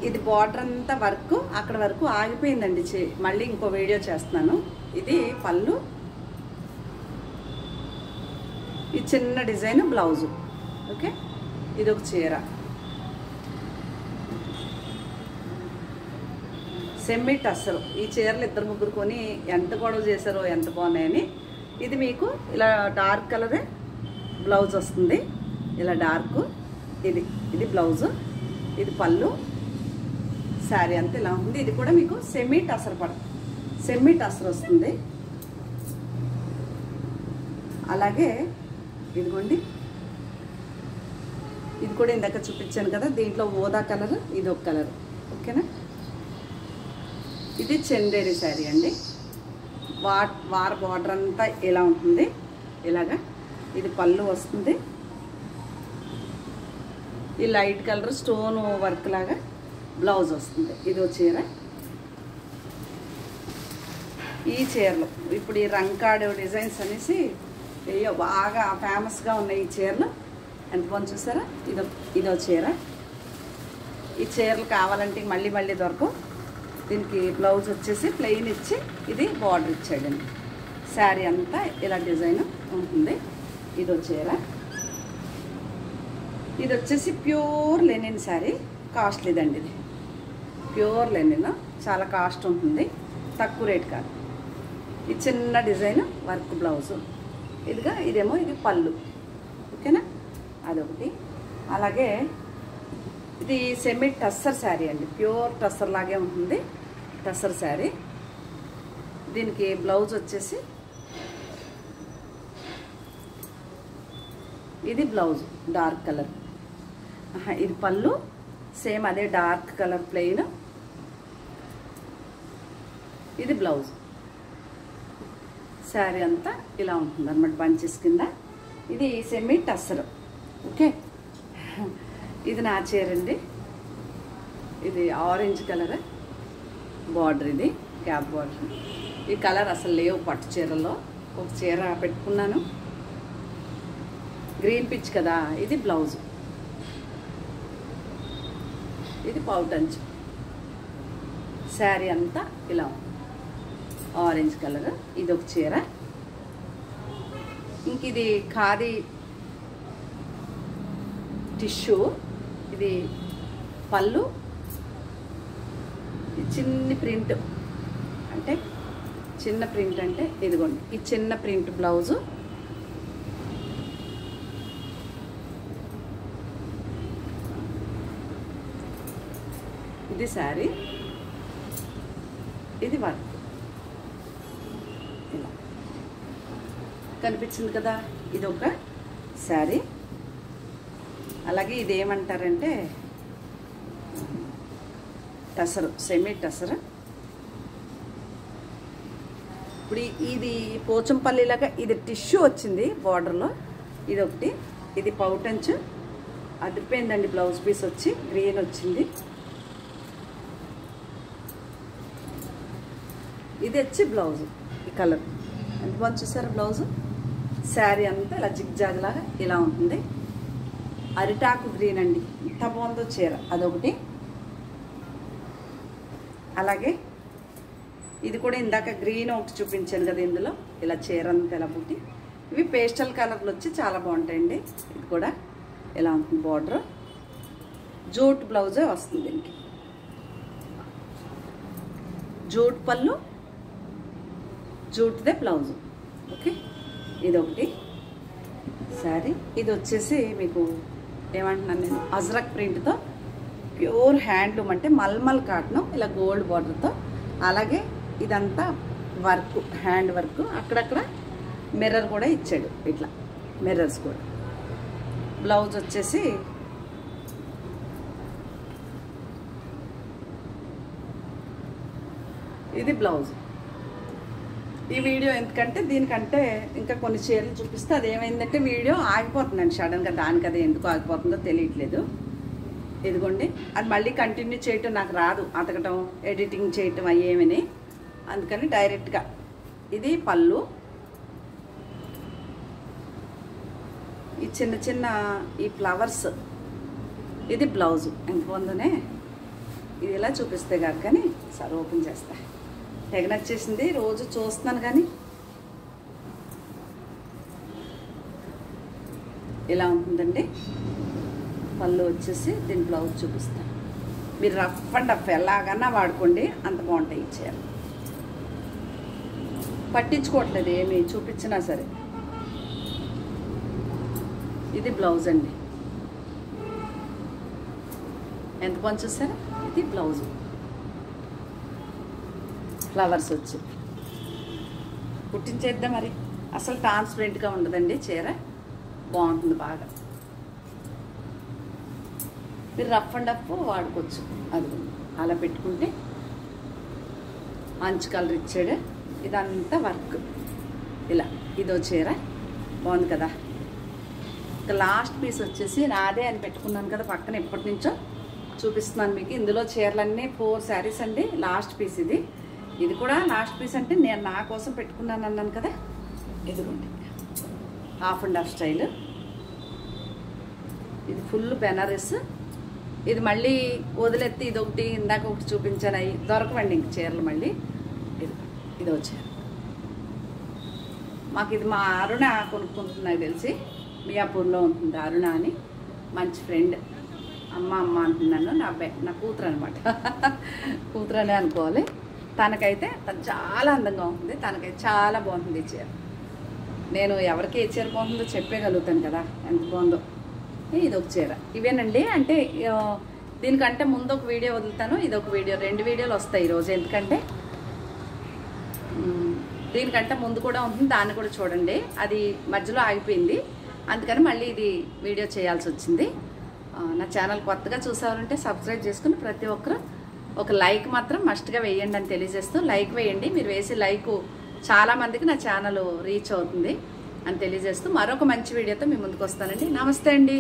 ఇది బార్డర్ అంతా వర్క్ అక్కడ వరకు ఆగిపోయిందండి. మళ్ళీ ఇంకో వీడియో చేస్తున్నాను. ఇది పళ్ళు, ఈ చిన్న డిజైన్ బ్లౌజు. ఓకే, ఇది ఒక చీర సెమీ టస్సర్. ఈ చీరలు ఇద్దరు ముగ్గురు కొని ఎంత గొడవ చేశారో, ఎంత బాగున్నాయని. ఇది మీకు ఇలా డార్క్ కలరే బ్లౌజ్ వస్తుంది, ఇలా డార్క్. ఇది బ్లౌజు, ఇది పళ్ళు, శారీ అంతా ఇలా ఉంది. ఇది కూడా మీకు సెమీ టస్సర్ సెమీ టస్సర్ వస్తుంది. అలాగే ఇదిగోండి, ఇది కూడా ఇందాక చూపించాను కదా, దీంట్లో ఓదా కలర్, ఇది ఒక కలర్. ఓకేనా, ఇది చందేరి శారీ అండి. వార బార్డర్ అంతా ఇలా ఉంటుంది, ఇలాగా. ఇది పళ్ళు వస్తుంది, ఈ లైట్ కలర్ స్టోన్ వర్క్ లాగా బ్లౌజ్ వస్తుంది. ఇది ఒక చీర. ఈ చీరలు ఇప్పుడు ఈ రంకాడు డిజైన్స్ అనేసి బాగా ఫేమస్గా ఉన్నాయి. ఈ చీరలు ఎంత బాగుంది చూసారా. ఇదో చీర. ఈ చీరలు కావాలంటే మళ్ళీ మళ్ళీ దొరకవు. దీనికి బ్లౌజ్ వచ్చేసి ప్లెయిన్ ఇచ్చి ఇది బార్డర్ ఇచ్చాడండి. శారీ అంతా ఇలా డిజైన్ ఉంటుంది. ఇదో చీర. ఇది వచ్చేసి ప్యూర్ లెనిన్ శారీ, కాస్ట్లీదండి. ఇది ప్యూర్ లెనిన్, చాలా కాస్ట్ ఉంటుంది, తక్కువ రేట్ కాదు. ఈ చిన్న డిజైన్ వర్క్ బ్లౌజు. ఇదేమో ఇది పళ్ళు. ఓకేనా, అదొకటి. అలాగే ఇది సెమీ టస్సర్ శారీ అండి, ప్యూర్ టస్సర్ లాగే ఉంటుంది, టస్సర్ శారీ. దీనికి బ్లౌజ్ వచ్చేసి ఇది బ్లౌజ్ డార్క్ కలర్. ఇది పళ్ళు, సేమ్ అదే డార్క్ కలర్ ప్లెయిన్. ఇది బ్లౌజ్. శారీ అంతా ఇలా ఉంటుంది అన్నమాట, బంచెస్ కింద. ఇది సెమీ టస్సర్. ఓకే, ఇది నా చీర అండి. ఇది ఆరెంజ్ కలర్ బార్డర్, ఇది క్యాప్ బార్డర్. ఈ కలర్ అసలు లేవు పట్టు చీరలో. ఒక చీర పెట్టుకున్నాను, గ్రీన్ పిచ్ కదా. ఇది బ్లౌజ్, ఇది పౌటంచు. శారీ అంతా ఇలా ఆరెంజ్ కలర్. ఇది ఒక చీర. ఇంక ఇది ఖాదీ టిష్యూ. ఇది పళ్ళు, చిన్న ప్రింట్ అంటే ఇదిగోండి, ఈ చిన్న ప్రింట్ బ్లౌజు. ఇది శారీ, ఇది వర్క్. ఇలా కనిపించింది కదా, ఇది ఒక శారీ. అలాగే ఇది ఏమంటారంటే టసర్, సెమీ టసర్. ఇప్పుడు ఇది పోచంపల్లిలాగా ఇది టిష్యూ వచ్చింది బార్డర్లో. ఇది ఒకటి, ఇది పౌటంచు. అదిపోయిందండి బ్లౌజ్ పీస్ వచ్చి, గ్రీన్ వచ్చింది. ఇది వచ్చి బ్లౌజ్, ఈ కలర్ ఎంత బాగా చూసారా బ్లౌజు. శారీ అంతా ఇలా జిగ్జాగ్ లాగా ఇలా ఉంటుంది. అరిటాకు గ్రీన్ అండి, ఎంత బాగుందో చీర. అదొకటి. అలాగే ఇది కూడా ఇందాక గ్రీన్ ఒకటి చూపించాను కదా, ఇందులో ఇలా చీర అంతా ఇలా పుట్టి. ఇవి పేస్టల్ కలర్లు వచ్చి చాలా బాగుంటాయండి. ఇది కూడా ఇలా ఉంటుంది బార్డర్. జూట్ బ్లౌజే వస్తుంది దీనికి. జూట్ పళ్ళు, జూట్దే బ్లౌజు. ఓకే, ఇదొకటి శారీ. ఇది వచ్చేసి మీకు ఏమంటున్నాను నేను, అజ్రక్ ప్రింట్తో ప్యూర్ హ్యాండ్లూమ్ అంటే మల్మల్ కాటన్, ఇలా గోల్డ్ బార్డర్తో. అలాగే ఇదంతా వర్క్, హ్యాండ్ వర్క్. అక్కడక్కడ మిర్రర్ కూడా ఇచ్చాడు, ఇట్లా మిర్రర్స్ కూడా. బ్లౌజ్ వచ్చేసి ఇది బ్లౌజ్. ఈ వీడియో ఎందుకంటే దీనికంటే ఇంకా కొన్ని చీరలు చూపిస్తే అదేమైందంటే వీడియో ఆగిపోతుందండి సడన్గా. దానికి అది ఎందుకు ఆగిపోతుందో తెలియట్లేదు. ఇదిగోండి, అది మళ్ళీ కంటిన్యూ చేయటం నాకు రాదు, అతకటం ఎడిటింగ్ చేయటం అయ్యేమని. అందుకని డైరెక్ట్గా ఇది పళ్ళు. ఈ చిన్న చిన్న ఈ ఫ్లవర్స్, ఇది బ్లౌజు. ఎంత బాగుందనే. ఇది ఇలా చూపిస్తే కాదు కానీ సరే ఓపెన్ చేస్తా. తెగ నచ్చేసింది, రోజు చూస్తున్నాను కానీ. ఇలా ఉంటుందండి పళ్ళు వచ్చేసి. దీని బ్లౌజ్ చూపిస్తాను. మీరు రఫ్ అండ్ రఫ్ ఎలాగన్నా వాడుకోండి, అంత బాగుంటాయి ఇచ్చేయాలి. పట్టించుకోవట్లేదు ఏమి చూపించినా సరే. ఇది బ్లౌజ్ అండి, ఎంత బాగుంది చూసారా. ఇది బ్లౌజ్, ఫ్లవర్స్ వచ్చి కుట్టించేద్దాం. మరి అసలు ట్రాన్స్పరెంట్గా ఉండదండి చీర, బాగుంటుంది బాగా. మీరు రఫ్ అండ్ రఫ్ వాడుకోవచ్చు. అది అలా పెట్టుకుంటే అంచు కలర్ ఇచ్చాడు. ఇదంతా వర్క్ ఇలా. ఇదో చీర బాగుంది కదా. ఇక లాస్ట్ పీస్ వచ్చేసి నాదే అని పెట్టుకున్నాను కదా పక్కన, ఎప్పటి నుంచో చూపిస్తున్నాను మీకు. ఇందులో చీరలన్నీ 4 శారీస్ అండి. లాస్ట్ పీస్ ఇది. ఇది కూడా లాస్ట్ పీస్ అంటే నేను నా కోసం పెట్టుకున్నాను అన్నాను కదా. ఇదిగోండి హాఫ్ అండ్ హాఫ్ స్టైల్. ఇది ఫుల్ బెనారస్. ఇది మళ్ళీ వదిలెత్తి ఇదొకటి ఇందాక ఒకటి చూపించాను, అవి దొరకవండి ఇంక చీరలు మళ్ళీ. ఇది వచ్చారు మాకు. ఇది మా అరుణ కొనుక్కుంటుంది నాకు తెలిసి, మియాపూర్లో ఉంటుంది అరుణ అని. మంచి ఫ్రెండ్. అమ్మ అంటున్నాను, నా కూతురు అనమాట. కూతురు అనే అనుకోవాలి. తనకైతే తను చాలా అందంగా ఉంటుంది, తనకైతే చాలా బాగుంటుంది ఈ చీర. నేను ఎవరికి ఏ చీర బాగుంటుందో చెప్పేయగలుగుతాను కదా ఎంత బాగుందో. ఇది ఒక చీర. ఇవేనండి. అంటే దీనికంటే ముందు ఒక వీడియో వదులుతాను, ఇది ఒక వీడియో, 2 వీడియోలు వస్తాయి ఈరోజు. ఎందుకంటే దీనికంటే ముందు కూడా ఉంటుంది, దాన్ని కూడా చూడండి. అది మధ్యలో ఆగిపోయింది, అందుకని మళ్ళీ ఇది వీడియో చేయాల్సి వచ్చింది. నా ఛానల్ కొత్తగా చూసేవారంటే సబ్స్క్రైబ్ చేసుకుని ప్రతి ఒక్కరు ఒక లైక్ మాత్రం మస్ట్గా వేయండి అని తెలియజేస్తూ, లైక్ వేయండి. మీరు వేసే లైక్ చాలామందికి నా ఛానల్ రీచ్ అవుతుంది అని తెలియజేస్తూ, మరొక మంచి వీడియోతో మీ ముందుకు వస్తానండి. నమస్తే అండి.